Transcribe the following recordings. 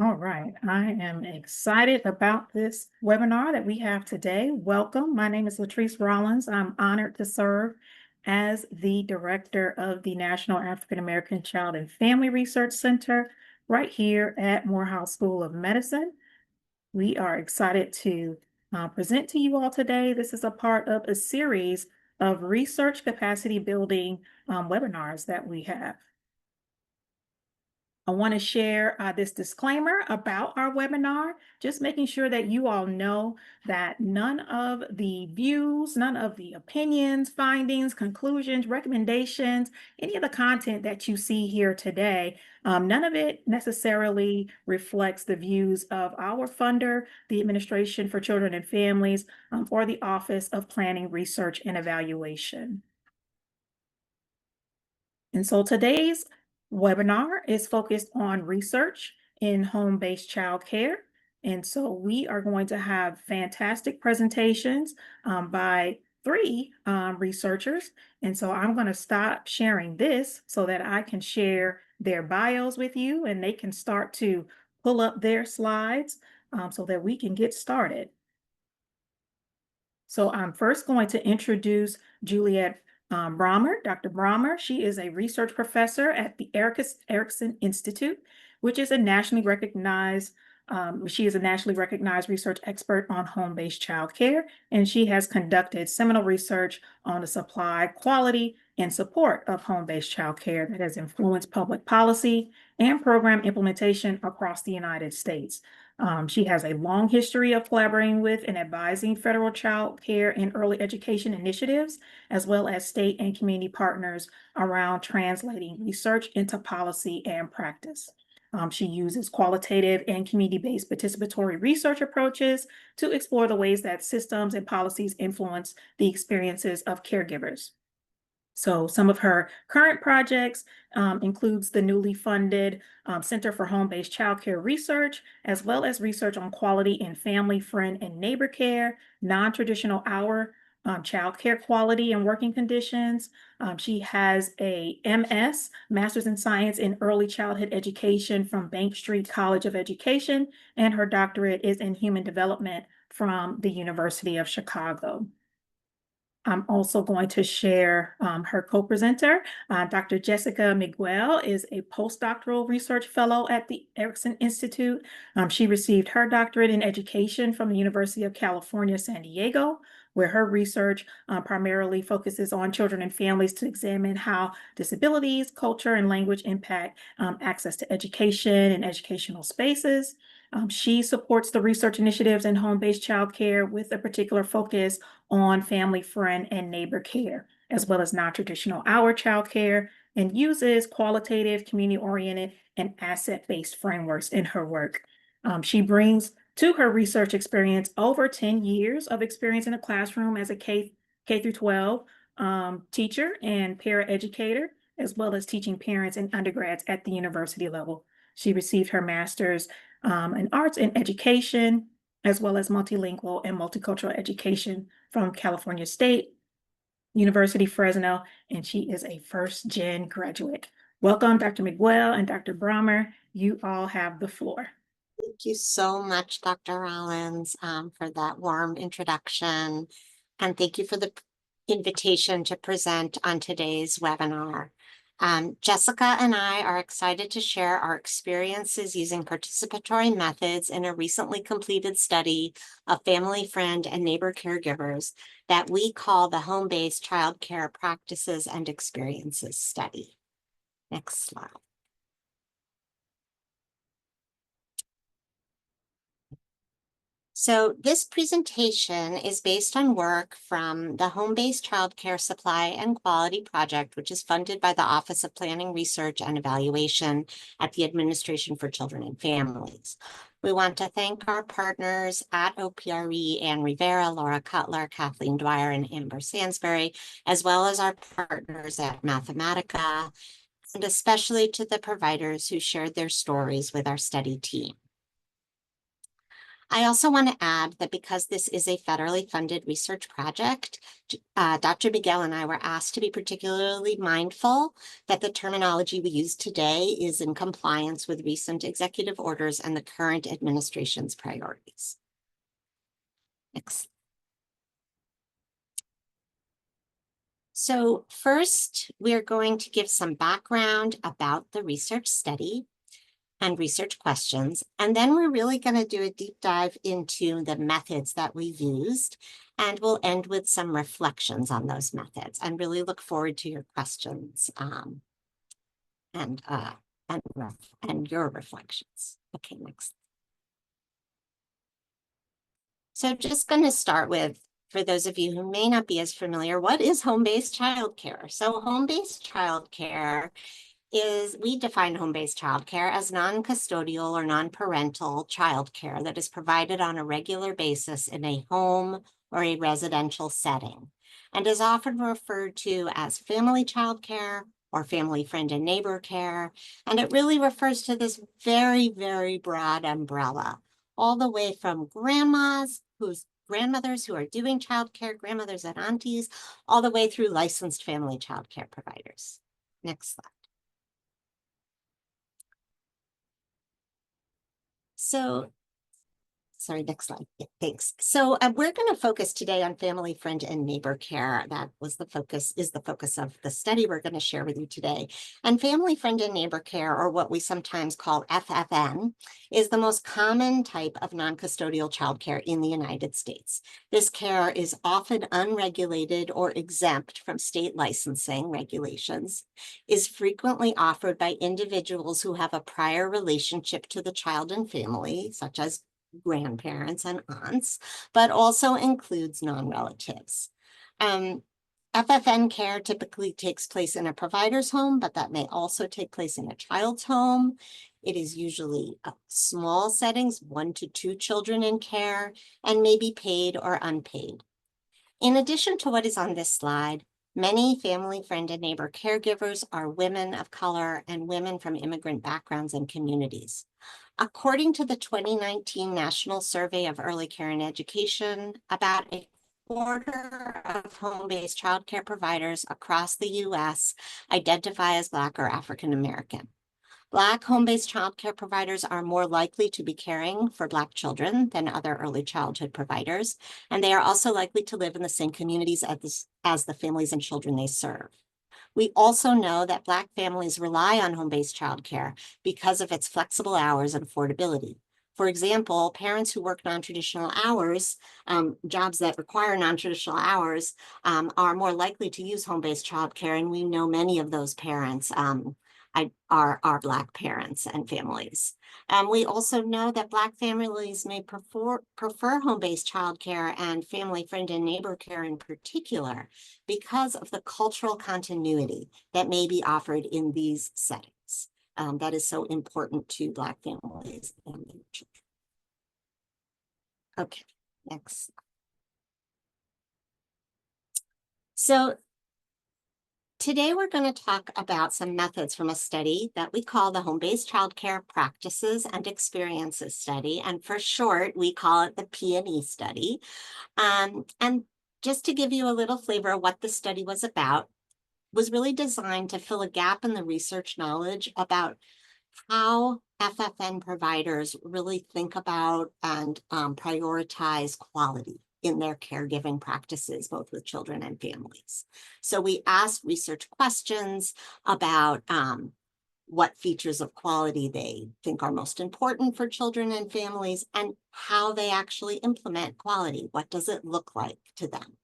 All right, I am excited about this webinar that we have today. Welcome. My name is Latrice Rollins. I'm honored to serve as the director of the National African American Child and Family Research Center right here at Morehouse School of Medicine. We are excited to present to you all today. This is a part of a series of research capacity building webinars that we have. I want to share this disclaimer about our webinar, just making sure that you all know that none of the views, none of the opinions, findings, conclusions, recommendations, any of the content that you see here today, none of it necessarily reflects the views of our funder, the Administration for Children and Families, or the Office of Planning, Research, and Evaluation. And so today's webinar is focused on research in home-based childcare. And so we are going to have fantastic presentations by three researchers. And so I'm going to stop sharing this so that I can share their bios with you and they can start to pull up their slides so that we can get started. So I'm first going to introduce Juliet Bromer. Dr. Bromer, she is a research professor at the Erickson Institute, which is a nationally recognized, she is a nationally recognized research expert on home-based childcare, and she has conducted seminal research on the supply, quality, and support of home-based childcare that has influenced public policy and program implementation across the United States. She has a long history of collaborating with and advising federal child care and early education initiatives, as well as state and community partners around translating research into policy and practice. She uses qualitative and community-based participatory research approaches to explore the ways that systems and policies influence the experiences of caregivers. So some of her current projects includes the newly funded Center for Home-Based Childcare Research, as well as research on quality in family, friend, and neighbor care, non-traditional hour child care quality and working conditions. She has a MS, Master's in Science in Early Childhood Education from Bank Street College of Education, and her doctorate is in Human Development from the University of Chicago. I'm also going to share her co-presenter. Dr. Jessica Miguel is a postdoctoral research fellow at the Erickson Institute. She received her doctorate in education from the University of California, San Diego, where her research primarily focuses on children and families to examine how disabilities, culture, and language impact access to education and educational spaces. She supports the research initiatives in home-based childcare with a particular focus on family, friend, and neighbor care, as well as non-traditional hour childcare, and uses qualitative, community-oriented, and asset-based frameworks in her work. She brings to her research experience over 10 years of experience in a classroom as a K through 12 teacher and paraeducator, as well as teaching parents and undergrads at the university level. She received her master's in arts and education, as well as multilingual and multicultural education from California State University, Fresno, and she is a first-gen graduate. Welcome, Dr. Miguel and Dr. Bromer. You all have the floor. Thank you so much, Dr. Rollins, for that warm introduction. And thank you for the invitation to present on today's webinar. Jessica and I are excited to share our experiences using participatory methods in a recently completed study of family, friend, and neighbor caregivers that we call the Home-Based Childcare Practices and Experiences Study. Next slide. So this presentation is based on work from the Home-Based Childcare Supply and Quality Project, which is funded by the Office of Planning, Research, and Evaluation at the Administration for Children and Families. We want to thank our partners at OPRE, Ann Rivera, Laura Cutler, Kathleen Dwyer, and Amber Sansbury, as well as our partners at Mathematica, and especially to the providers who shared their stories with our study team. I also want to add that because this is a federally funded research project, Dr. Miguel and I were asked to be particularly mindful that the terminology we use today is in compliance with recent executive orders and the current administration's priorities. Next. So first, we're going to give some background about the research study and research questions. And then we're really going to do a deep dive into the methods that we used. And we'll end with some reflections on those methods and really look forward to your questions and your reflections. Okay, next. So just going to start with, for those of you who may not be as familiar, what is home-based childcare? So home-based childcare we define home-based childcare as non-custodial or non-parental childcare that is provided on a regular basis in a home or a residential setting, and is often referred to as family childcare or family friend and neighbor care. And it really refers to this very, very broad umbrella, all the way from grandmothers who are doing childcare, grandmothers and aunties, all the way through licensed family childcare providers. Next slide. So, sorry, next slide. Yeah, thanks. So we're going to focus today on family, friend, and neighbor care. That was the focus, is the focus of the study we're going to share with you today. And family, friend, and neighbor care, or what we sometimes call FFN, is the most common type of non-custodial childcare in the United States. This care is often unregulated or exempt from state licensing regulations, is frequently offered by individuals who have a prior relationship to the child and family, such as grandparents and aunts, but also includes non-relatives. FFN care typically takes place in a provider's home, but that may also take place in a child's home. It is usually small settings, 1 to 2 children in care, and may be paid or unpaid. In addition to what is on this slide, many family, friend, and neighbor caregivers are women of color and women from immigrant backgrounds and communities. According to the 2019 National Survey of Early Care and Education, about a quarter of home-based childcare providers across the U.S. identify as Black or African American. Black home-based childcare providers are more likely to be caring for Black children than other early childhood providers, and they are also likely to live in the same communities as the families and children they serve. We also know that Black families rely on home-based childcare because of its flexible hours and affordability. For example, parents who work non-traditional hours, jobs that require non-traditional hours, are more likely to use home-based childcare, and we know many of those parents are Black parents and families. We also know that Black families may prefer home-based childcare and family, friend, and neighbor care in particular because of the cultural continuity that may be offered in these settings. That is so important to Black families and their children. Okay, next. So today we're going to talk about some methods from a study that we call the Home-Based Childcare Practices and Experiences Study, and for short, we call it the P&E study. And just to give you a little flavor of what the study was about, was really designed to fill a gap in the research knowledge about how FFN providers really think about and prioritize quality in their caregiving practices, both with children and families. So we asked research questions about what features of quality they think are most important for children and families and how they actually implement quality. What does it look like to them?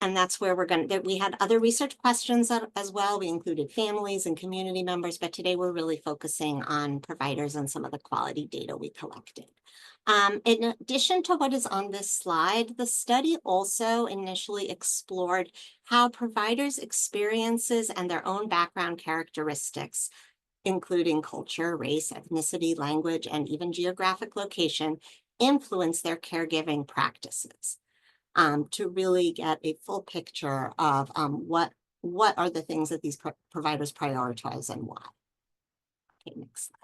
And that's where we had other research questions as well. We included families and community members, but today we're really focusing on providers and some of the quality data we collected. In addition to what is on this slide, the study also initially explored how providers' experiences and their own background characteristics, including culture, race, ethnicity, language, and even geographic location, influence their caregiving practices. To really get a full picture of what are the things that these providers prioritize and why. Okay, next slide.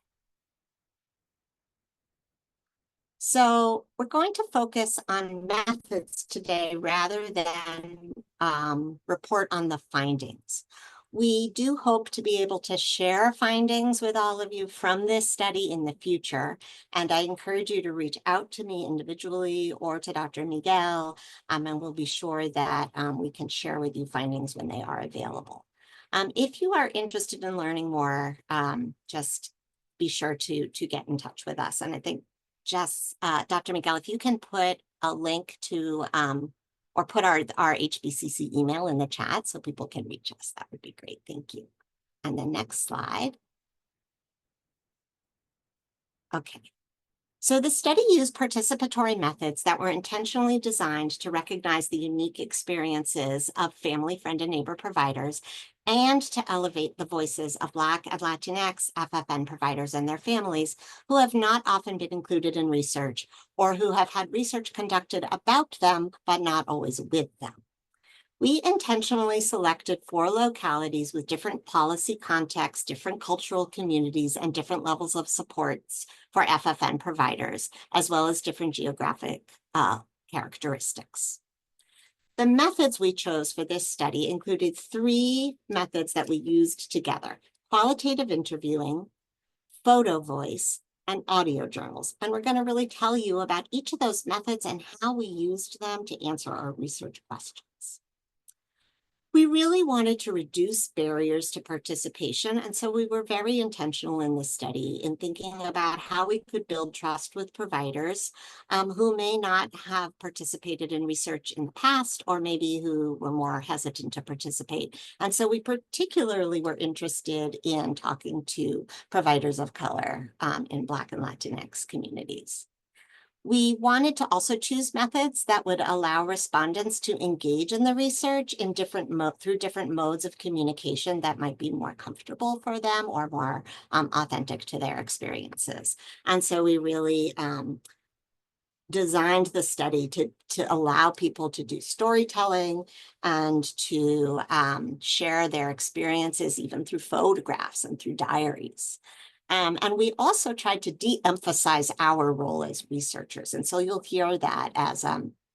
So we're going to focus on methods today rather than report on the findings. We do hope to be able to share findings with all of you from this study in the future. And I encourage you to reach out to me individually or to Dr. Miguel, and we'll be sure that we can share with you findings when they are available. If you are interested in learning more, just be sure to get in touch with us. And I think Dr. Miguel, if you can put a link to or put our HBCC email in the chat so people can reach us, that would be great. Thank you. And the next slide. Okay. So the study used participatory methods that were intentionally designed to recognize the unique experiences of family, friend, and neighbor providers and to elevate the voices of Black and Latinx FFN providers and their families who have not often been included in research or who have had research conducted about them, but not always with them. We intentionally selected 4 localities with different policy contexts, different cultural communities, and different levels of supports for FFN providers, as well as different geographic characteristics. The methods we chose for this study included 3 methods that we used together: qualitative interviewing, photo voice, and audio journals. And we're going to really tell you about each of those methods and how we used them to answer our research questions. We really wanted to reduce barriers to participation, and so we were very intentional in this study in thinking about how we could build trust with providers who may not have participated in research in the past, or maybe who were more hesitant to participate. And so we particularly were interested in talking to providers of color in Black and Latinx communities. We wanted to also choose methods that would allow respondents to engage in the research in through different modes of communication that might be more comfortable for them or more authentic to their experiences. And so we really designed the study to allow people to do storytelling and to share their experiences even through photographs and through diaries. And we also tried to de-emphasize our role as researchers. And so you'll hear that as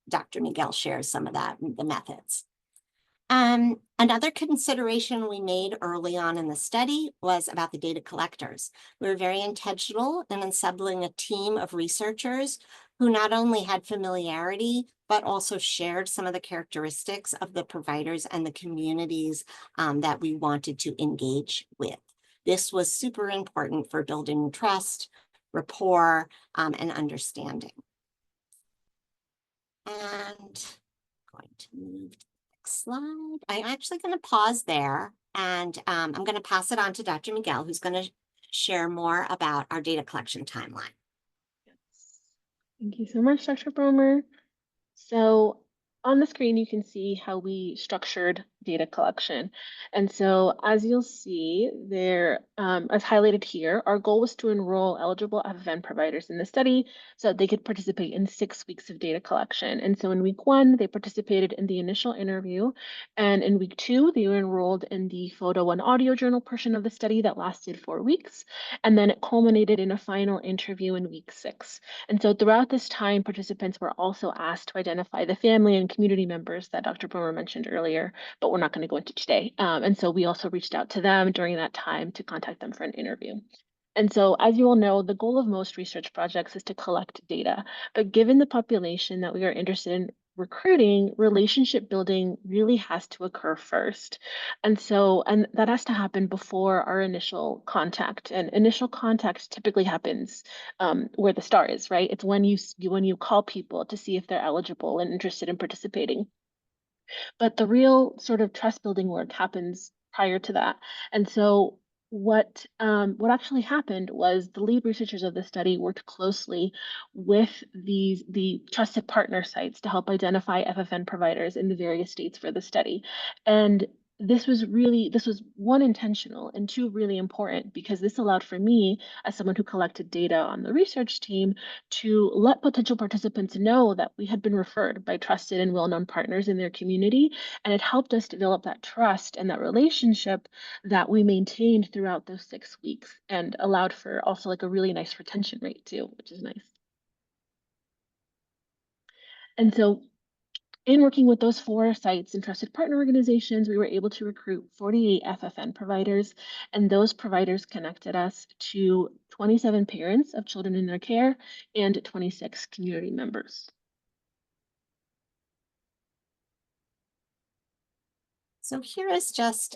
Dr. Miguel shares some of that, the methods. Another consideration we made early on in the study was about the data collectors. We were very intentional in assembling a team of researchers who not only had familiarity, but also shared some of the characteristics of the providers and the communities that we wanted to engage with. This was super important for building trust, rapport, and understanding. And I'm going to move to the next slide. I'm actually going to pause there, and I'm going to pass it on to Dr. Miguel, who's going to share more about our data collection timeline. Thank you so much, Dr. Bromer. So on the screen, you can see how we structured data collection. And so as you'll see there, as highlighted here, our goal was to enroll eligible FFN providers in the study so that they could participate in 6 weeks of data collection. And so in week 1, they participated in the initial interview. And in week 2, they were enrolled in the photo and audio journal portion of the study that lasted 4 weeks. And then it culminated in a final interview in week 6. And so throughout this time, participants were also asked to identify the family and community members that Dr. Bromer mentioned earlier, but we're not going to go into today. And so we also reached out to them during that time to contact them for an interview. And so, as you all know, the goal of most research projects is to collect data. But given the population that we are interested in recruiting, relationship building really has to occur first. And so, and that has to happen before our initial contact. And initial contact typically happens where the star is, right? It's when you call people to see if they're eligible and interested in participating. But the real sort of trust building work happens prior to that. And so what actually happened was the lead researchers of the study worked closely with the trusted partner sites to help identify FFN providers in the various states for the study. And this was 1, intentional, and 2, really important, because this allowed for me, as someone who collected data on the research team, to let potential participants know that we had been referred by trusted and well-known partners in their community. And it helped us develop that trust and that relationship that we maintained throughout those 6 weeks, and allowed for also like a really nice retention rate too, which is nice. And so in working with those 4 sites and trusted partner organizations, we were able to recruit 48 FFN providers, and those providers connected us to 27 parents of children in their care and 26 community members. So here is just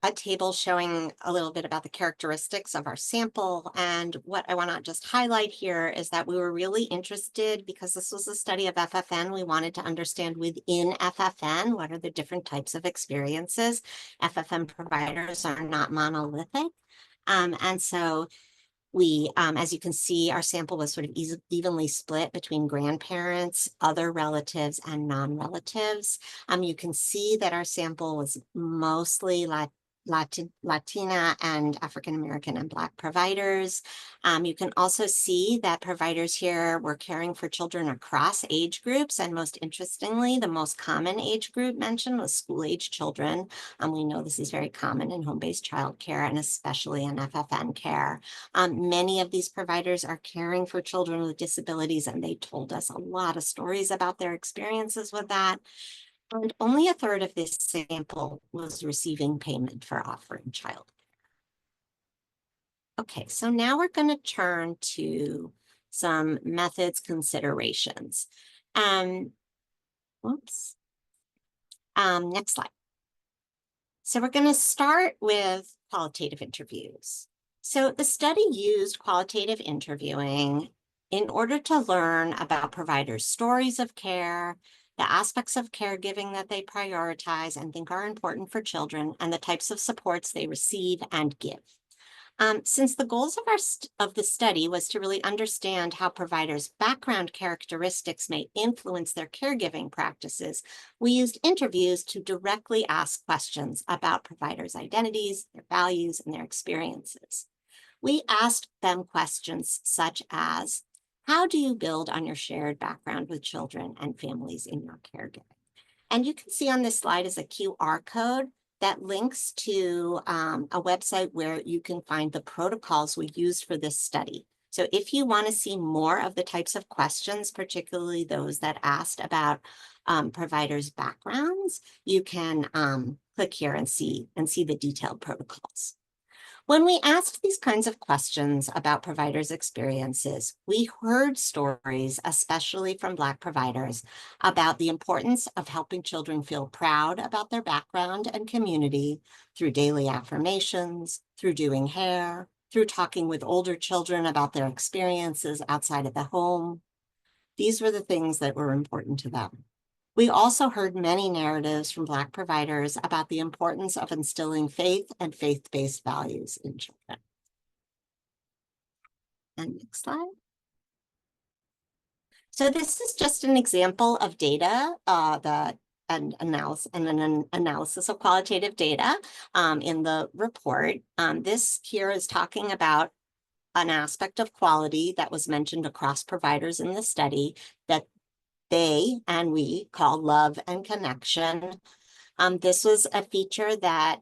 a table showing a little bit about the characteristics of our sample. And what I want to just highlight here is that we were really interested, because this was a study of FFN, we wanted to understand within FFN, what are the different types of experiences. FFN providers are not monolithic. And so we, as you can see, our sample was sort of evenly split between grandparents, other relatives, and non-relatives. You can see that our sample was mostly Latina and African-American and Black providers. You can also see that providers here were caring for children across age groups, and most interestingly, the most common age group mentioned was school-age children. We know this is very common in home-based childcare and especially in FFN care. Many of these providers are caring for children with disabilities, and they told us a lot of stories about their experiences with that. And only a third of this sample was receiving payment for offering childcare. Okay, so now we're going to turn to some methods considerations. Next slide. So we're going to start with qualitative interviews. So the study used qualitative interviewing in order to learn about providers' stories of care, the aspects of caregiving that they prioritize and think are important for children, and the types of supports they receive and give. Since the goals of the study was to really understand how providers' background characteristics may influence their caregiving practices, we used interviews to directly ask questions about providers' identities, their values, and their experiences. We asked them questions such as, how do you build on your shared background with children and families in your caregiving? And you can see on this slide is a QR code that links to a website where you can find the protocols we used for this study. So if you want to see more of the types of questions, particularly those that asked about providers' backgrounds, you can click here and see the detailed protocols. When we asked these kinds of questions about providers' experiences, we heard stories, especially from Black providers, about the importance of helping children feel proud about their background and community through daily affirmations, through doing hair, through talking with older children about their experiences outside of the home. These were the things that were important to them. We also heard many narratives from Black providers about the importance of instilling faith and faith-based values in children. And next slide. So this is just an example of data, an analysis of qualitative data in the report. This here is talking about an aspect of quality that was mentioned across providers in the study that they and we call love and connection. This was a feature that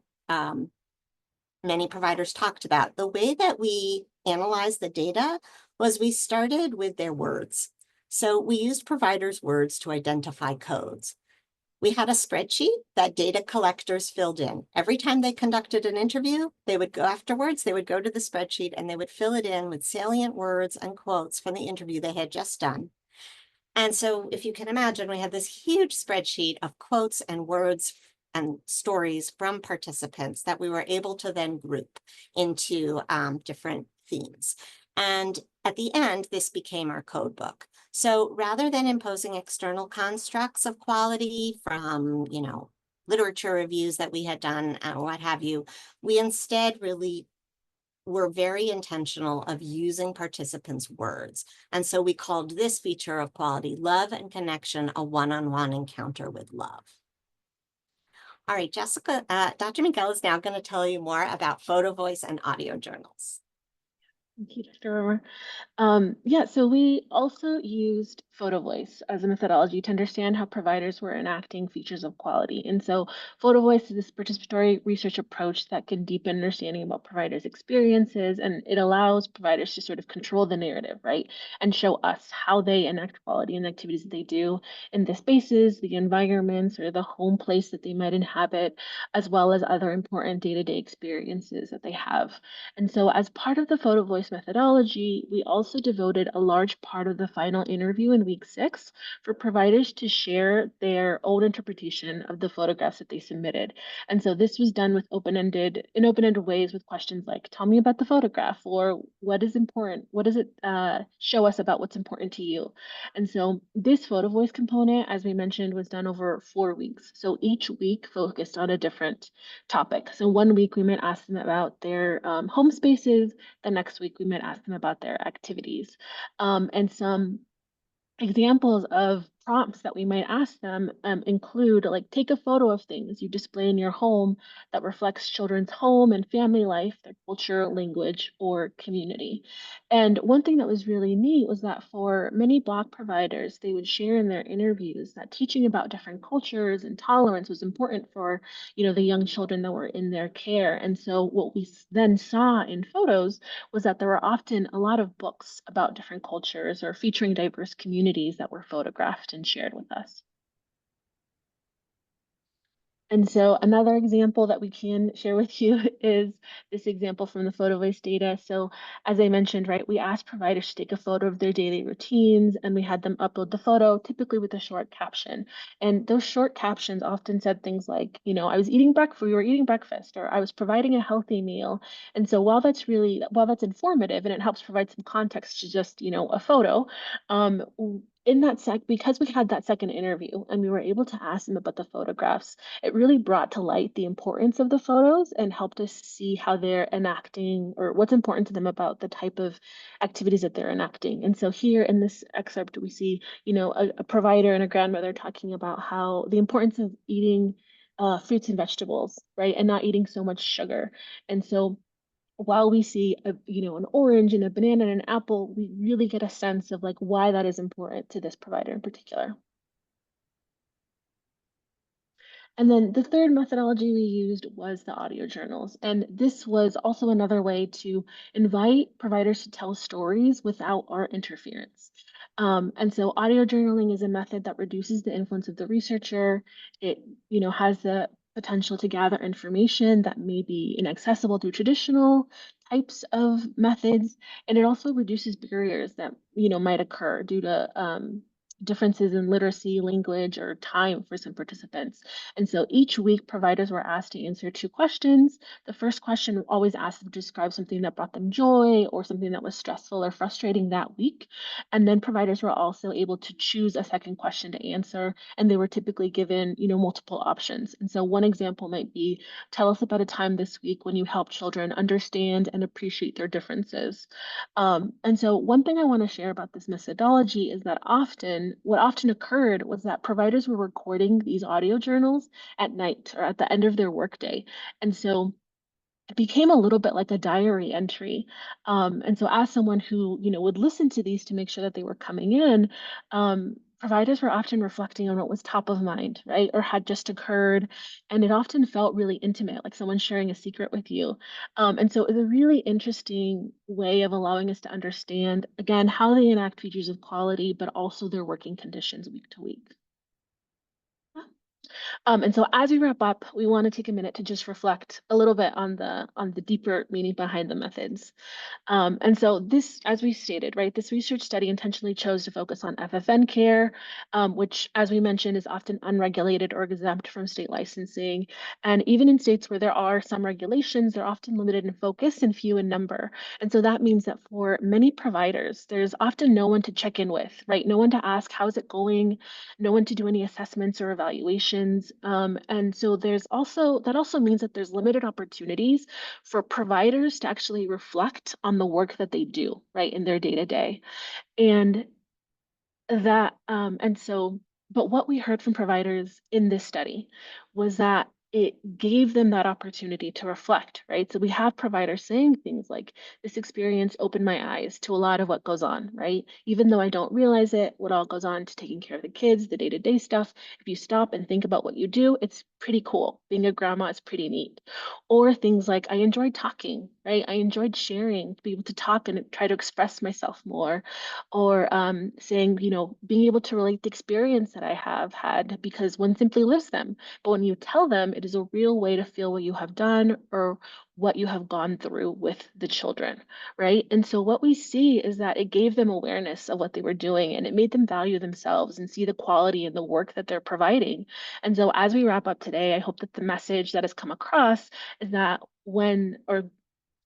many providers talked about. The way that we analyzed the data was we started with their words. So we used providers' words to identify codes. We had a spreadsheet that data collectors filled in. Every time they conducted an interview, they would go afterwards, they would go to the spreadsheet and they would fill it in with salient words and quotes from the interview they had just done. And so if you can imagine, we had this huge spreadsheet of quotes and words and stories from participants that we were able to then group into different themes. And at the end, this became our code book. So rather than imposing external constructs of quality from, literature reviews that we had done or what have you, we instead really were very intentional of using participants' words. And so we called this feature of quality love and connection, a one-on-one encounter with love. All right, Jessica, Dr. Miguel is now going to tell you more about photo, voice, and audio journals. Thank you, Dr. Romer. So we also used photo voice as a methodology to understand how providers were enacting features of quality. And so photo voice is this participatory research approach that can deepen understanding about providers' experiences, and it allows providers to sort of control the narrative, right? And show us how they enact quality in the activities that they do in the spaces, the environments, or the home place that they might inhabit, as well as other important day-to-day experiences that they have. And so as part of the photo voice methodology, we also devoted a large part of the final interview in week 6 for providers to share their own interpretation of the photographs that they submitted. And so this was done with open-ended ways with questions like, tell me about the photograph, or what is important? What does it show us about what's important to you? And so this photo voice component, as we mentioned, was done over 4 weeks. So each week focused on a different topic. So one week we might ask them about their home spaces. The next week we might ask them about their activities. And some examples of prompts that we might ask them include, like, take a photo of things you display in your home that reflects children's home and family life, their culture, language, or community. And one thing that was really neat was that for many Black providers, they would share in their interviews that teaching about different cultures and tolerance was important for, the young children that were in their care. And so what we then saw in photos was that there were often a lot of books about different cultures or featuring diverse communities that were photographed and shared with us. And so another example that we can share with you is this example from the photo voice data. So as I mentioned, right, we asked providers to take a photo of their daily routines, and we had them upload the photo, typically with a short caption. And those short captions often said things like, I was eating breakfast, we were eating breakfast, or I was providing a healthy meal. And so while that's informative and it helps provide some context to just, a photo, in that because we had that second interview and we were able to ask them about the photographs, it really brought to light the importance of the photos and helped us see how they're enacting or what's important to them about the type of activities that they're enacting. And so here in this excerpt, we see, a provider and a grandmother talking about how the importance of eating fruits and vegetables, right? And not eating so much sugar. And so while we see an orange and a banana and an apple, we really get a sense of like why that is important to this provider in particular. And then the third methodology we used was the audio journals. And this was also another way to invite providers to tell stories without our interference. And so audio journaling is a method that reduces the influence of the researcher. It, has the potential to gather information that may be inaccessible through traditional types of methods. And it also reduces barriers that, might occur due to differences in literacy, language, or time for some participants. And so each week, providers were asked to answer 2 questions. The first question always asked them to describe something that brought them joy or something that was stressful or frustrating that week. And then providers were also able to choose a second question to answer, and they were typically given, multiple options. And so one example might be, tell us about a time this week when you helped children understand and appreciate their differences. And so one thing I want to share about this methodology is that what often occurred was that providers were recording these audio journals at night or at the end of their workday. And so it became a little bit like a diary entry. And so as someone who, would listen to these to make sure that they were coming in, providers were often reflecting on what was top of mind, right? Or had just occurred. And it often felt really intimate, like someone sharing a secret with you. And so it's a really interesting way of allowing us to understand, again, how they enact features of quality, but also their working conditions week to week. And so as we wrap up, we want to take a minute to just reflect a little bit on the deeper meaning behind the methods. And so this, as we stated, right, this research study intentionally chose to focus on FFN care, which, as we mentioned, is often unregulated or exempt from state licensing. And even in states where there are some regulations, they're often limited in focus and few in number. And so that means that for many providers, there's often no one to check in with, right? No one to ask, how's it going? No one to do any assessments or evaluations. And so that also means that there's limited opportunities for providers to actually reflect on the work that they do, right, in their day-to-day. And but what we heard from providers in this study was that it gave them that opportunity to reflect, right? So we have providers saying things like, this experience opened my eyes to a lot of what goes on, right? Even though I don't realize it, what all goes on to taking care of the kids, the day-to-day stuff. If you stop and think about what you do, it's pretty cool. Being a grandma is pretty neat. Or things like, I enjoyed talking, right? I enjoyed sharing, to be able to talk and try to express myself more. Or saying, being able to relate the experience that I have had because one simply lives them. But when you tell them, it is a real way to feel what you have done or what you have gone through with the children, right? And so what we see is that it gave them awareness of what they were doing and it made them value themselves and see the quality in the work that they're providing. And so as we wrap up today, I hope that the message that has come across is that when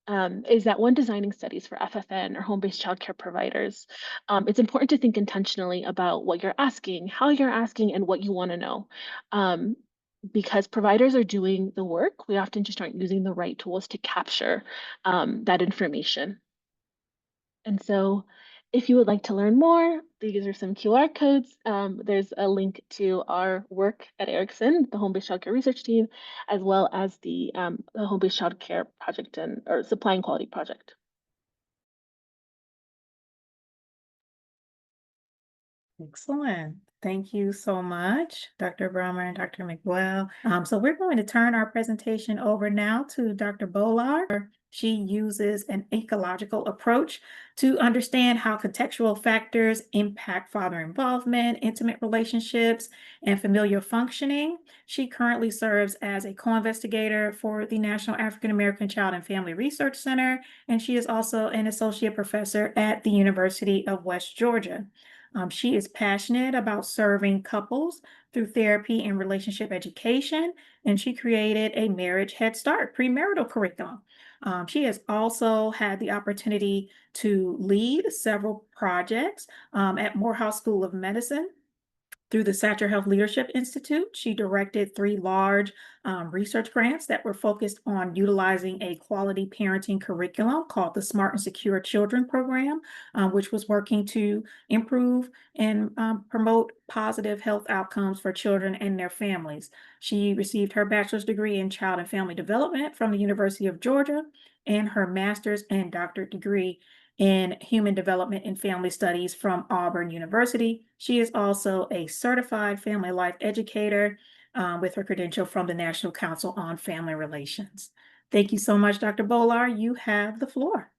designing studies for FFN or home-based childcare providers, it's important to think intentionally about what you're asking, how you're asking, and what you want to know. Um, because providers are doing the work, we often just aren't using the right tools to capture that information. And so if you would like to learn more, these are some QR codes. There's a link to our work at Erickson, the home-based childcare research team, as well as the home-based childcare project or supply and quality project. Excellent. Thank you so much, Dr. Bromer and Dr. Miguel. So we're going to turn our presentation over now to Dr. Bolar. She uses an ecological approach to understand how contextual factors impact father involvement, intimate relationships, and familial functioning. She currently serves as a co-investigator for the National African American Child and Family Research Center, and she is also an associate professor at the University of West Georgia. She is passionate about serving couples through therapy and relationship education, and she created a Marriage Head Start premarital curriculum. She has also had the opportunity to lead several projects at Morehouse School of Medicine. Through the Satcher Health Leadership Institute, she directed 3 large research grants that were focused on utilizing a quality parenting curriculum called the Smart and Secure Children Program, which was working to improve and promote positive health outcomes for children and their families. She received her bachelor's degree in child and family development from the University of Georgia and her master's and doctorate degree in Human Development and Family Studies from Auburn University. She is also a certified family life educator with her credential from the National Council on Family Relations. Thank you so much, Dr. Bolar. You have the floor.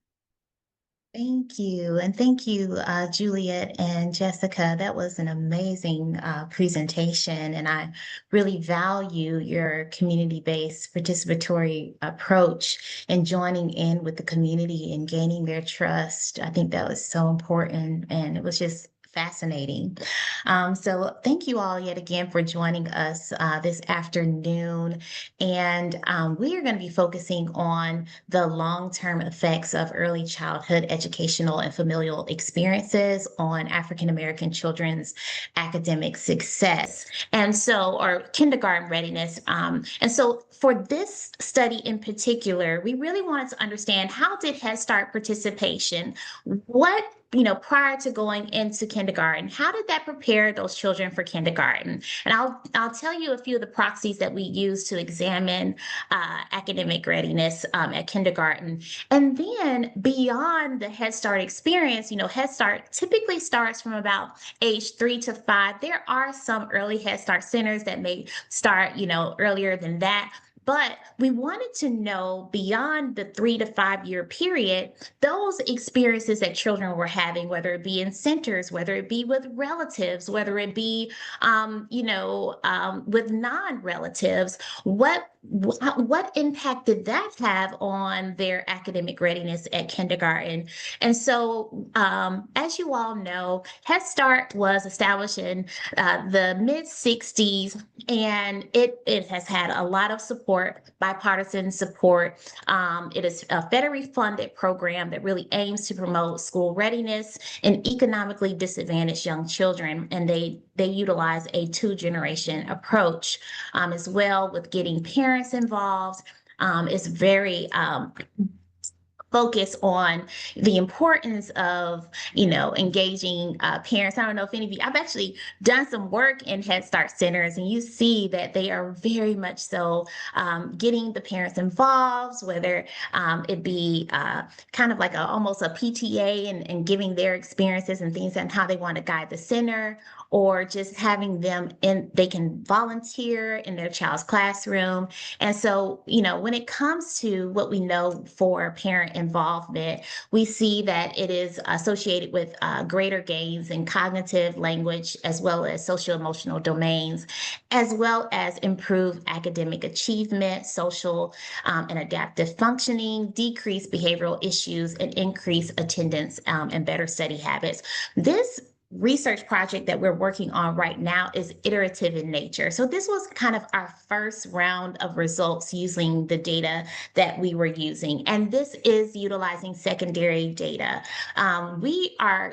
Thank you. And thank you, Juliet and Jessica. That was an amazing presentation. And I really value your community-based participatory approach and joining in with the community and gaining their trust. I think that was so important. And it was just fascinating. So thank you all yet again for joining us this afternoon. And we are going to be focusing on the long-term effects of early childhood educational and familial experiences on African American children's academic success. And so, or kindergarten readiness. And so for this study in particular, we really wanted to understand, how did Head Start participation, prior to going into kindergarten, how did that prepare those children for kindergarten? And I'll tell you a few of the proxies that we use to examine academic readiness at kindergarten. And then beyond the Head Start experience, Head Start typically starts from about age 3 to 5. There are some early Head Start centers that may start, earlier than that. But we wanted to know, beyond the 3 to 5 year period, those experiences that children were having, whether it be in centers, whether it be with relatives, whether it be, with non-relatives, what impact did that have on their academic readiness at kindergarten? And so, as you all know, Head Start was established in the mid-60s, and it has had a lot of support, bipartisan support. It is a federally funded program that really aims to promote school readiness in economically disadvantaged young children, and they utilize a 2-generation approach as well, with getting parents involved. It's very focus on the importance of, engaging parents. I don't know if any of you, I've actually done some work in Head Start centers, and you see that they are very much so getting the parents involved, whether it be kind of like almost a PTA and giving their experiences and things and how they want to guide the center, or just having them they can volunteer in their child's classroom. And so, when it comes to what we know for parent involvement, we see that it is associated with greater gains in cognitive, language, as well as social emotional domains, as well as improved academic achievement, social and adaptive functioning, decreased behavioral issues, and increased attendance and better study habits. This research project that we're working on right now is iterative in nature. So this was kind of our first round of results using the data that we were using. And this is utilizing secondary data.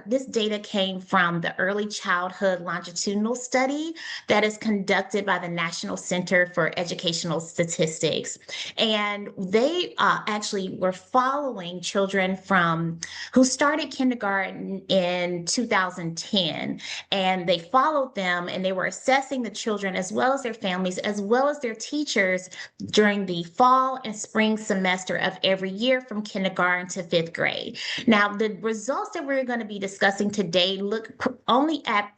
This data came from the Early Childhood Longitudinal Study that is conducted by the National Center for Educational Statistics. And they actually were following children who started kindergarten in 2010. And they followed them, and they were assessing the children as well as their families, as well as their teachers during the fall and spring semester of every year from kindergarten to 5th grade. Now, the results that we're going to be discussing today look only at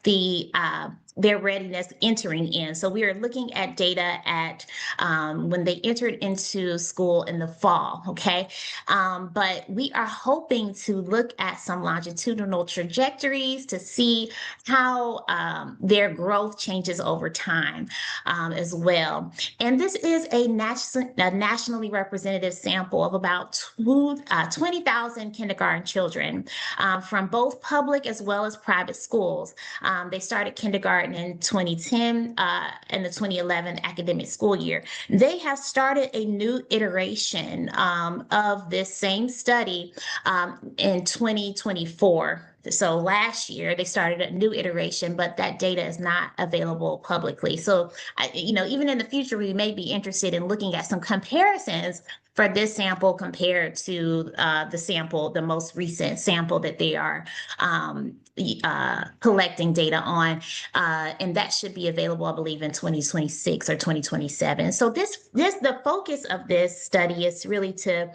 their readiness entering in. So we are looking at data at when they entered into school in the fall, okay? But we are hoping to look at some longitudinal trajectories to see how their growth changes over time as well. And this is a nationally representative sample of about 20,000 kindergarten children from both public as well as private schools. They started kindergarten in 2010 and the 2011 academic school year. They have started a new iteration of this same study in 2024. So last year they started a new iteration, but that data is not available publicly. So, even in the future, we may be interested in looking at some comparisons for this sample compared to the most recent sample that they are collecting data on. And that should be available, I believe, in 2026 or 2027. So the focus of this study is really to,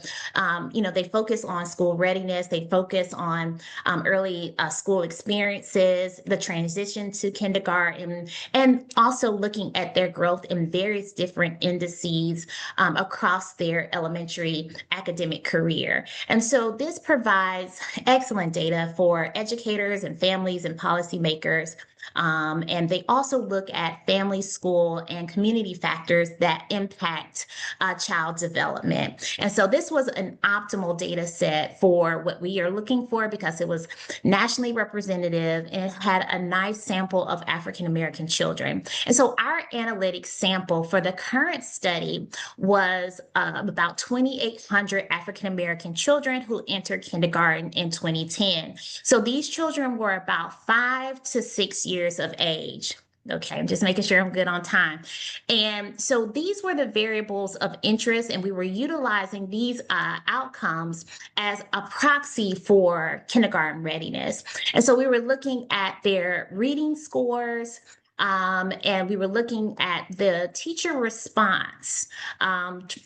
they focus on school readiness, they focus on early school experiences, the transition to kindergarten, and also looking at their growth in various different indices across their elementary academic career. And so this provides excellent data for educators and families and policymakers. And they also look at family, school, and community factors that impact child development. And so this was an optimal data set for what we are looking for because it was nationally representative and it had a nice sample of African-American children. And so our analytics sample for the current study was about 2,800 African-American children who entered kindergarten in 2010. So these children were about 5 to 6 years of age. Okay, I'm just making sure I'm good on time. And so these were the variables of interest, and we were utilizing these outcomes as a proxy for kindergarten readiness. And so we were looking at their reading scores, and we were looking at the teacher response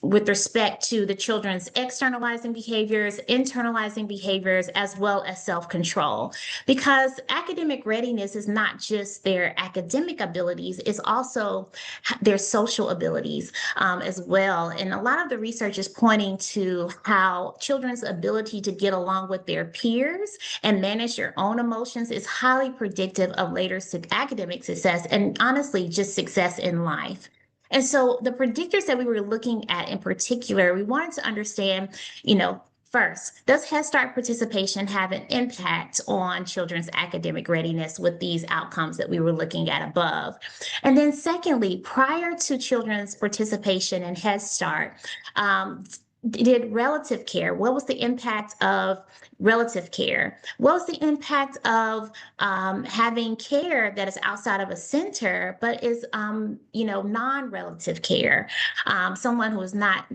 with respect to the children's externalizing behaviors, internalizing behaviors, as well as self-control. Because academic readiness is not just their academic abilities, it's also their social abilities as well. And a lot of the research is pointing to how children's ability to get along with their peers and manage their own emotions is highly predictive of later academic success and honestly just success in life. And so the predictors that we were looking at in particular, we wanted to understand, first, does Head Start participation have an impact on children's academic readiness with these outcomes that we were looking at above? And then secondly, prior to children's participation in Head Start, did relative care, what was the impact of relative care? What was the impact of having care that is outside of a center, but is, non-relative care? Someone who is not,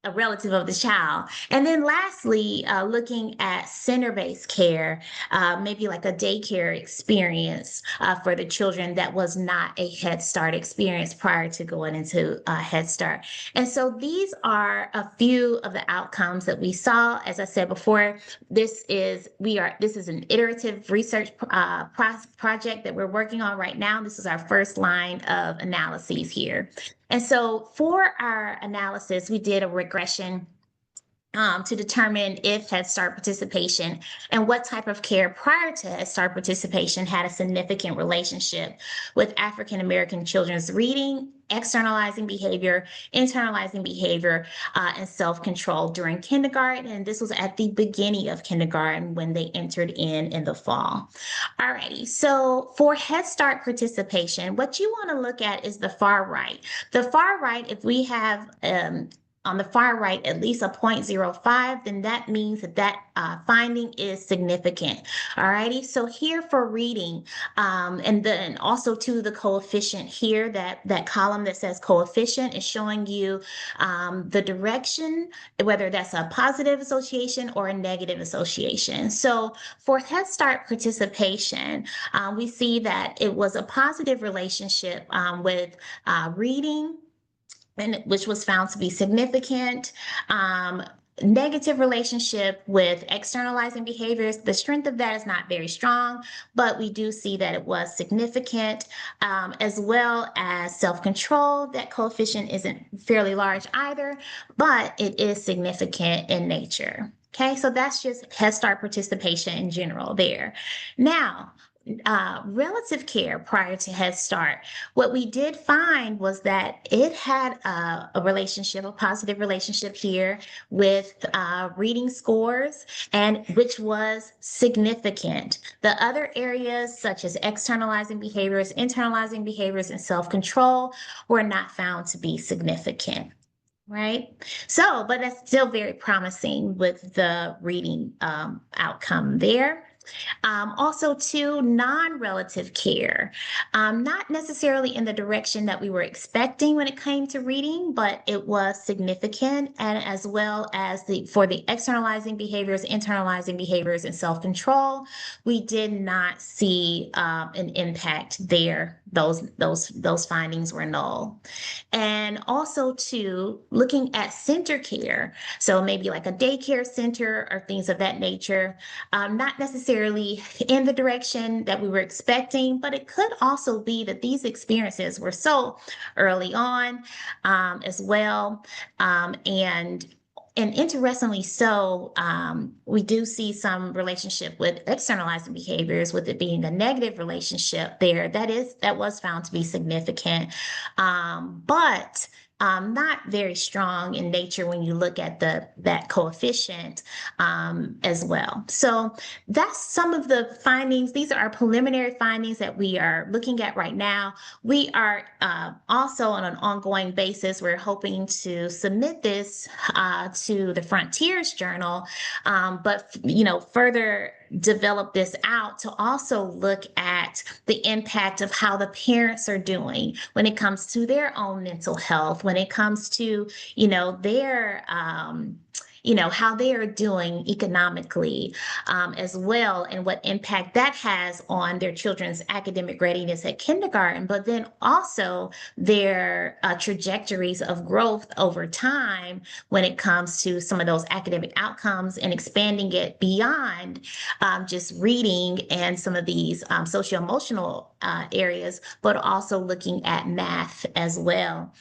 a relative of the child. And then lastly, looking at center-based care, maybe like a daycare experience for the children that was not a Head Start experience prior to going into Head Start. And so these are a few of the outcomes that we saw. As I said before, this is an iterative research project that we're working on right now. This is our first line of analyses here. And so for our analysis, we did a regression to determine if Head Start participation and what type of care prior to Head Start participation had a significant relationship with African American children's reading, externalizing behavior, internalizing behavior, and self-control during kindergarten. And this was at the beginning of kindergarten when they entered in the fall. Alrighty, so for Head Start participation, what you want to look at is the far right. The far right, if we have on the far right, at least a 0.05, then that means that finding is significant. All righty, so here for reading, and then also to the coefficient here, that column that says coefficient is showing you the direction, whether that's a positive association or a negative association. So for Head Start participation, we see that it was a positive relationship with reading, and which was found to be significant. Negative relationship with externalizing behaviors. The strength of that is not very strong, but we do see that it was significant, as well as self-control. That coefficient isn't fairly large either, but it is significant in nature. Okay, so that's just Head Start participation in general there. Now, relative care prior to Head Start, what we did find was that it had a relationship, a positive relationship here with reading scores, and which was significant. The other areas such as externalizing behaviors, internalizing behaviors, and self-control were not found to be significant. Right. So, but that's still very promising with the reading outcome there. Also, too, non-relative care, not necessarily in the direction that we were expecting when it came to reading, but it was significant, and as well as for the externalizing behaviors, internalizing behaviors, and self-control, we did not see an impact there. Those findings were null. And also, too, looking at center care, so maybe like a daycare center or things of that nature, not necessarily in the direction that we were expecting, but it could also be that these experiences were so early on as well. And interestingly so, we do see some relationship with externalizing behaviors, with it being a negative relationship there. That was found to be significant, but not very strong in nature when you look at that coefficient as well. So that's some of the findings. These are our preliminary findings that we are looking at right now. We are also on an ongoing basis, we're hoping to submit this to the Frontiers Journal, but further develop this out to also look at the impact of how the parents are doing when it comes to their own mental health, when it comes to their how they are doing economically as well, and what impact that has on their children's academic readiness at kindergarten, but then also their trajectories of growth over time when it comes to some of those academic outcomes, and expanding it beyond just reading and some of these socio-emotional areas, but also looking at math as well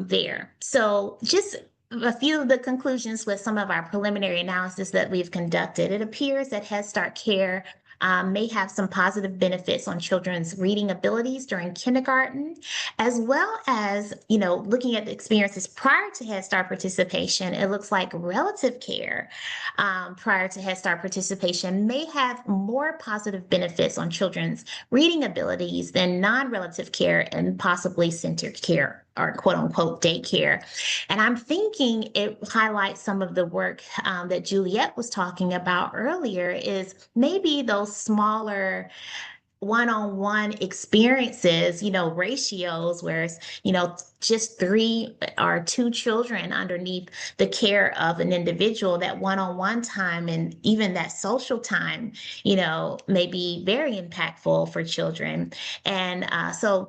there. So just a few of the conclusions with some of our preliminary analysis that we've conducted. It appears that Head Start care may have some positive benefits on children's reading abilities during kindergarten, as well as, looking at the experiences prior to Head Start participation. It looks like relative care prior to Head Start participation may have more positive benefits on children's reading abilities than non-relative care and possibly center care, or quote unquote daycare. And I'm thinking it highlights some of the work that Juliet was talking about earlier, is maybe those smaller one-on-one experiences, ratios where it's, just 3 or 2 children underneath the care of an individual, that one-on-one time and even that social time, may be very impactful for children. And so,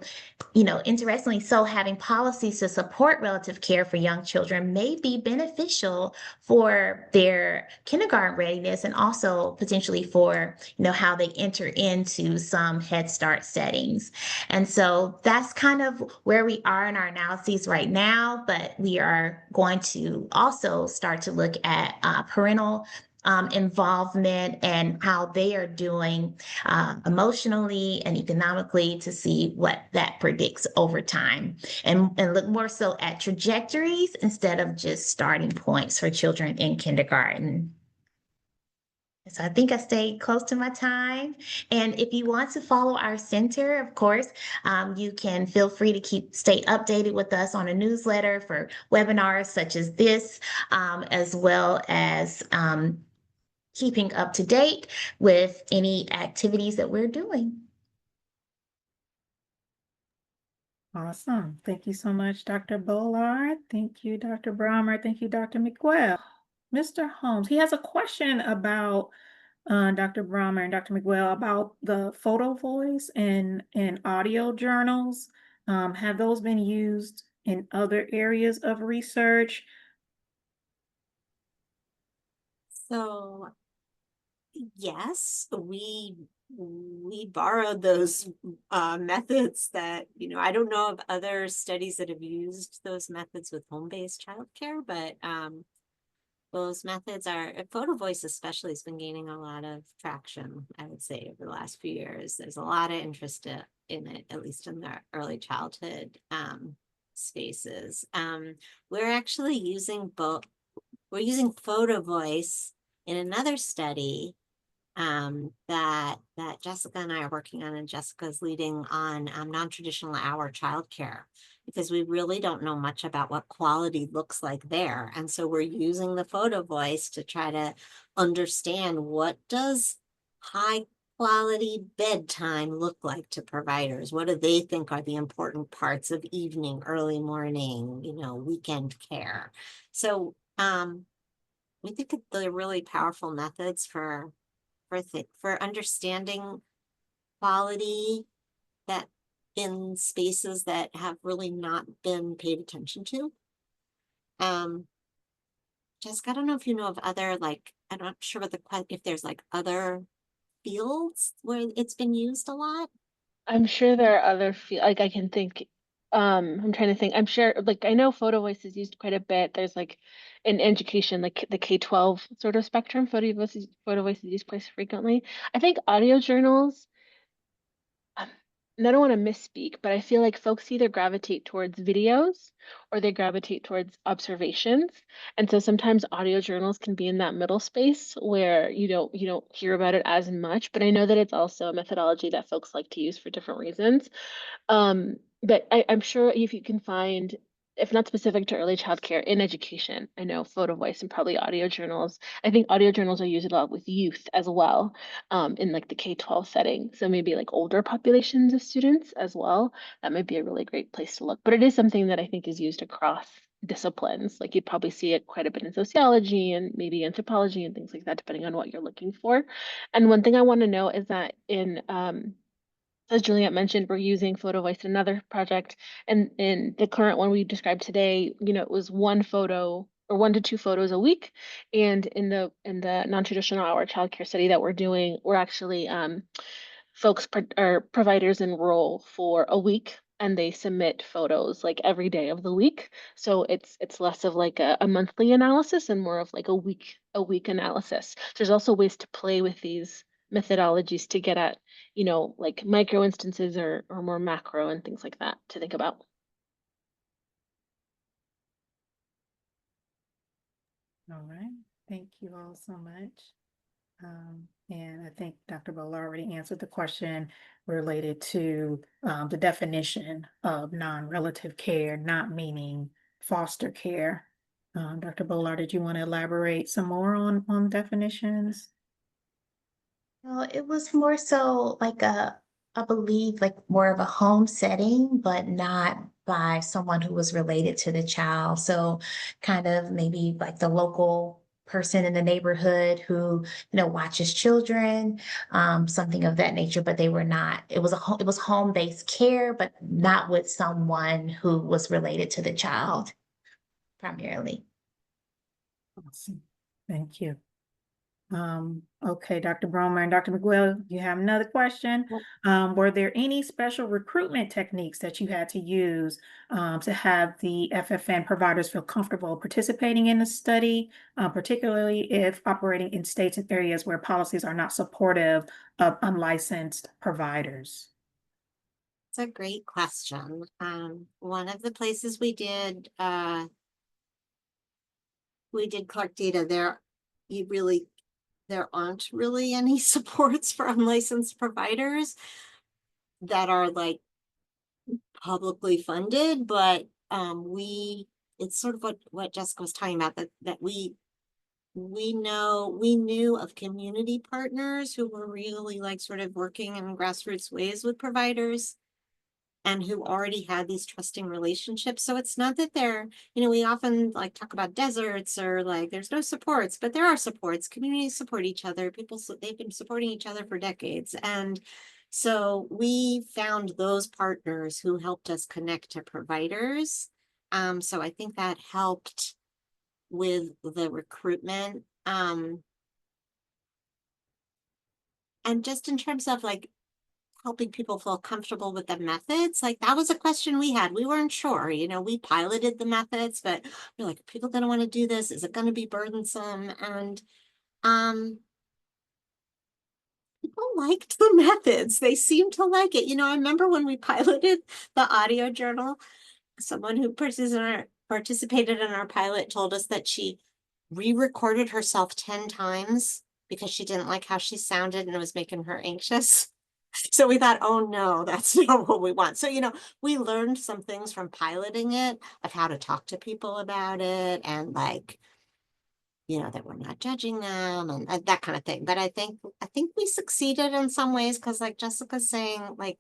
interestingly, so having policies to support relative care for young children may be beneficial for their kindergarten readiness and also potentially for, how they enter into some Head Start settings. And so that's kind of where we are in our analyses right now, but we are going to also start to look at parental involvement and how they are doing emotionally and economically to see what that predicts over time, and look more so at trajectories instead of just starting points for children in kindergarten. So I think I stayed close to my time. And if you want to follow our center, of course, you can feel free to stay updated with us on a newsletter for webinars such as this, as well as keeping up to date with any activities that we're doing. Awesome. Thank you so much, Dr. Bolar. Thank you, Dr. Bromer. Thank you, Dr. Miguel. Mr. Holmes, he has a question about Dr. Bromer and Dr. Miguel about the photo voice and audio journals. Have those been used in other areas of research? So yes, we borrowed those methods that, I don't know of other studies that have used those methods with home-based childcare, but those methods photo voice especially has been gaining a lot of traction, I would say, over the last few years. There's a lot of interest in it, at least in the early childhood spaces. We're actually using we're using photo voice in another study that Jessica and I are working on, and Jessica's leading on non-traditional hour childcare, because we really don't know much about what quality looks like there. And so we're using the photo voice to try to understand, what does high quality bedtime look like to providers? What do they think are the important parts of evening, early morning, weekend care? So we think they're really powerful methods for understanding quality that in spaces that have really not been paid attention to. Jessica, I don't know if you know of other, I'm not sure if there's other fields where it's been used a lot. I'm sure there are other I can think. I'm trying to think. I'm sure, I know photo voice is used quite a bit. There's in education, the K-12 sort of spectrum, photo voice is used quite frequently. I think audio journals, and I don't want to misspeak, but I feel like folks either gravitate towards videos or they gravitate towards observations. And so sometimes audio journals can be in that middle space where you don't hear about it as much, but I know that it's also a methodology that folks like to use for different reasons. But I'm sure if you can find, if not specific to early childcare, in education, I know photo voice and probably audio journals. I think audio journals are used a lot with youth as well, in the K-12 setting. So maybe older populations of students as well. That might be a really great place to look. But it is something that I think is used across disciplines. You'd probably see it quite a bit in sociology and maybe anthropology and things like that, depending on what you're looking for. And one thing I want to know is that as Juliet mentioned, we're using photo voice in another project, and in the current one we described today, it was 1 photo or 1 to 2 photos a week. And in the non-traditional hour childcare study that we're doing, we're actually providers enroll for a week and they submit photos every day of the week. So it's less of a monthly analysis and more of a week analysis. There's also ways to play with these methodologies to get at micro instances or more macro and things like that to think about. All right. Thank you all so much. And I think Dr. Bolar already answered the question related to the definition of non-relative care, not meaning foster care. Dr. Bolar, did you want to elaborate some more on definitions? Well, it was more so I believe more of a home setting, but not by someone who was related to the child. So kind of maybe like the local person in the neighborhood who, watches children, something of that nature, but they were not, it was it was home-based care, but not with someone who was related to the child primarily. Awesome. Thank you. Okay, Dr. Bromer and Dr. Miguel, you have another question. Were there any special recruitment techniques that you had to use to have the FFN providers feel comfortable participating in the study, particularly if operating in states and areas where policies are not supportive of unlicensed providers? It's a great question. One of the places we did collect data there, there aren't really any supports for unlicensed providers that are like publicly funded, but it's sort of what Jessica was talking about, that we knew of community partners who were really like sort of working in grassroots ways with providers and who already had these trusting relationships. So it's not that we often like talk about deserts or like there's no supports, but there are supports. Communities support each other. They've been supporting each other for decades. And so we found those partners who helped us connect to providers. So I think that helped with the recruitment. And just in terms of like helping people feel comfortable with the methods, like that was a question we had. We weren't sure, we piloted the methods, but we're like, are people going to want to do this? Is it going to be burdensome? And people liked the methods. They seemed to like it. I remember when we piloted the audio journal, someone who participated in our pilot told us that she re-recorded herself 10 times because she didn't like how she sounded and it was making her anxious. So we thought, oh no, that's not what we want. So, we learned some things from piloting it of how to talk to people about it and like, that we're not judging them and that kind of thing. But I think we succeeded in some ways because like Jessica's saying, like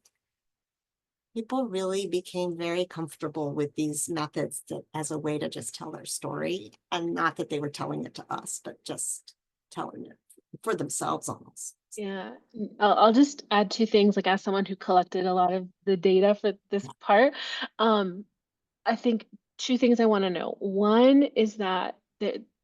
people really became very comfortable with these methods as a way to just tell their story, and not that they were telling it to us, but just telling it for themselves almost. Yeah, I'll just add two things, like as someone who collected a lot of the data for this part. I think two things I want to know. One is that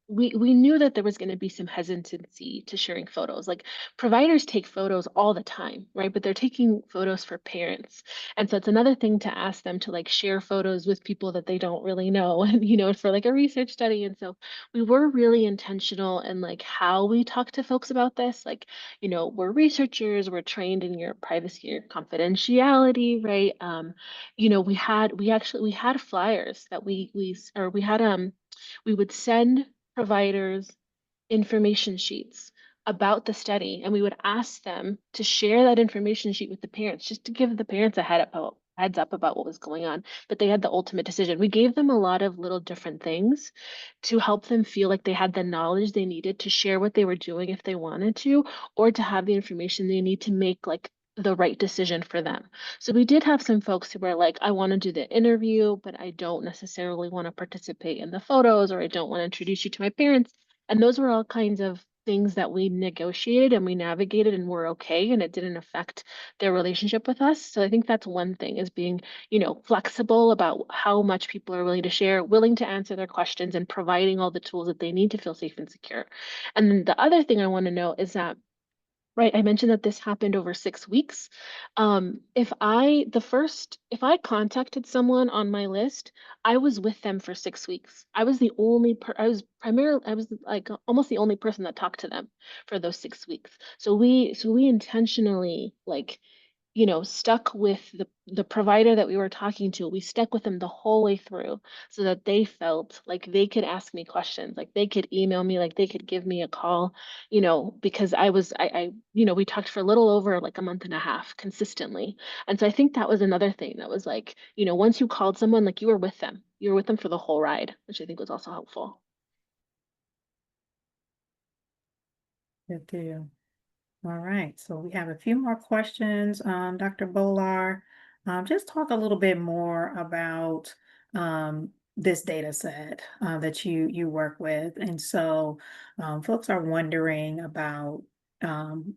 we knew that there was going to be some hesitancy to sharing photos. Like providers take photos all the time, right? But they're taking photos for parents. And so it's another thing to ask them to like share photos with people that they don't really know, and for like a research study. And so we were really intentional in like how we talk to folks about this. Like, we're researchers, we're trained in your privacy or confidentiality, right? We had flyers that we would send providers information sheets about the study, and we would ask them to share that information sheet with the parents, just to give the parents a heads up about what was going on. But they had the ultimate decision. We gave them a lot of little different things to help them feel like they had the knowledge they needed to share what they were doing if they wanted to, or to have the information they need to make like the right decision for them. So we did have some folks who were like, I want to do the interview, but I don't necessarily want to participate in the photos, or I don't want to introduce you to my parents. And those were all kinds of things that we negotiated and we navigated and were okay, and it didn't affect their relationship with us. So I think that's one thing, is being, flexible about how much people are willing to share, willing to answer their questions, and providing all the tools that they need to feel safe and secure. And then the other thing I want to know is that, right, I mentioned that this happened over 6 weeks. If I contacted someone on my list, I was with them for 6 weeks. I was like almost the only person that talked to them for those 6 weeks. So we intentionally like stuck with the provider that we were talking to. We stuck with them the whole way through so that they felt like they could ask me questions, like they could email me, like they could give me a call, because we talked for a little over like a month and a half consistently. And so I think that was another thing that was like, once you called someone, like you were with them. You were with them for the whole ride, which I think was also helpful. Good deal. All right, so we have a few more questions, Dr. Bolar. Just talk a little bit more about this data set that you work with. And so folks are wondering about um,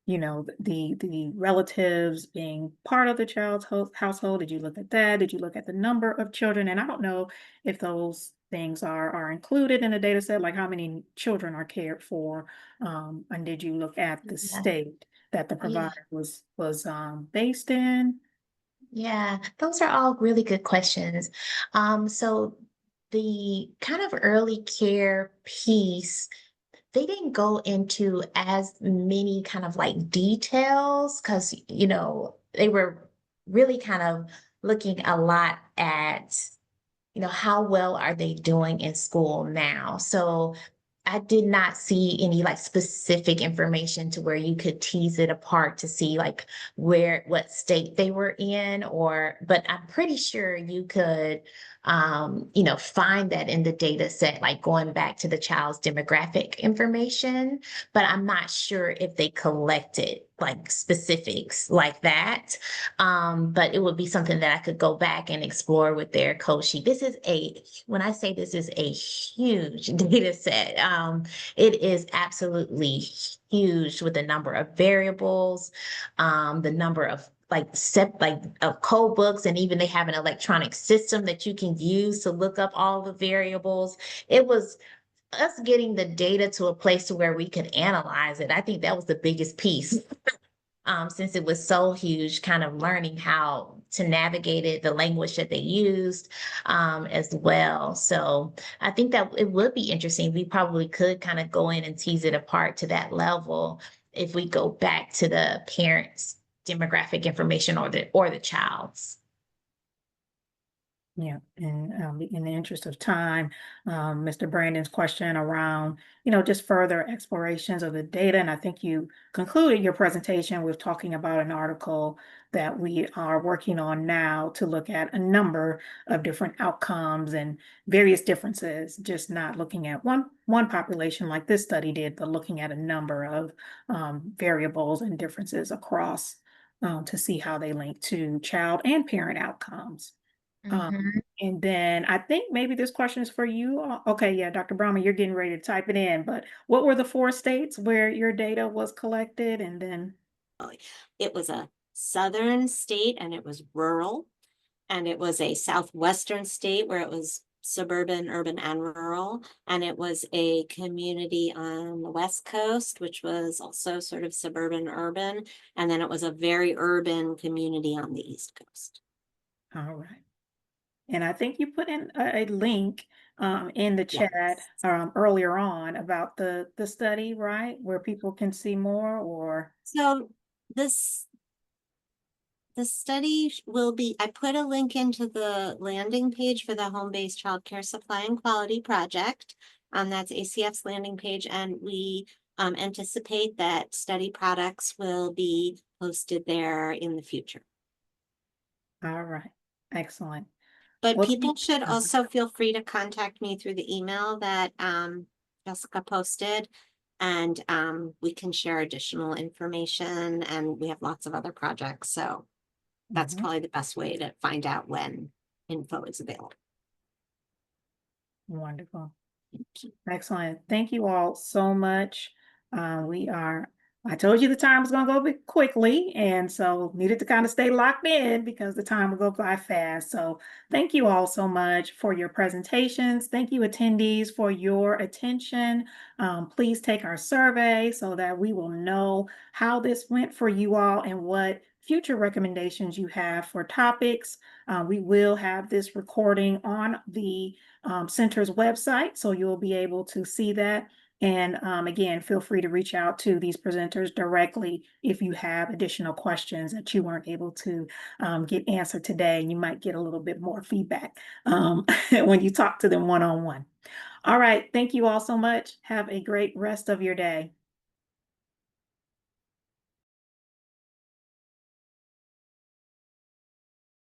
the relatives being part of the child's household. Did you look at that? Did you look at the number of children? And I don't know if those things are included in the data set, like how many children are cared for. And did you look at the Yeah. state that the Yeah. provider was based in? Yeah, those are all really good questions. So the kind of early care piece, they didn't go into as many kind of like details because, they were really kind of looking a lot at, how well are they doing in school now? So I did not see any like specific information to where you could tease it apart to see like what state they were in, but I'm pretty sure you could find that in the data set, like going back to the child's demographic information, but I'm not sure if they collected like specifics like that. But it would be something that I could go back and explore with their code sheet. When I say this is a huge data set, it is absolutely huge with the number of variables, the number of of code books, and even they have an electronic system that you can use to look up all the variables. It was us getting the data to a place to where we could analyze it. I think that was the biggest piece. Since it was so huge, kind of learning how to navigate it, the language that they used, as well. So I think that it would be interesting. We probably could kind of go in and tease it apart to that level if we go back to the parents' demographic information or the child's. Yeah, and in the interest of time, Mr. Brandon's question around, just further explorations of the data, and I think you concluded your presentation with talking about an article that we are working on now to look at a number of different outcomes and various differences, just not looking at one population like this study did, but looking at a number of variables and differences across to see how they link to child and parent outcomes. And then I think maybe this question is for you. Okay, yeah, Dr. Bromer, you're getting ready to type it in, but what were the 4 states where your data was collected? And then, It was a southern state and it was rural, and it was a southwestern state where it was suburban, urban, and rural, and it was a community on the West Coast, which was also sort of suburban, urban, and then it was a very urban community on the East Coast. all right. And I think you put in a link in the chat Yes. earlier on about the study, right? Where people can see more or. So the study will be, I put a link into the landing page for the home-based childcare supply and quality project. That's ACF's landing page, and we anticipate that study products will be posted there in the future. All right, excellent. But Well, people should also feel free to contact me through the email that Jessica posted, and we can share additional information, and we have lots of other projects, so that's probably the best way to find out when info is available. Wonderful. Excellent. Thank you all so much. I told you the time was going to go a bit quickly, and so needed to kind of stay locked in because the time will go by fast. So thank you all so much for your presentations. Thank you, attendees, for your attention. Please take our survey so that we will know how this went for you all and what future recommendations you have for topics. We will have this recording on the center's website, so you'll be able to see that. And again, feel free to reach out to these presenters directly if you have additional questions that you weren't able to get answered today. And you might get a little bit more feedback when you talk to them one-on-one. All right, thank you all so much. Have a great rest of your day.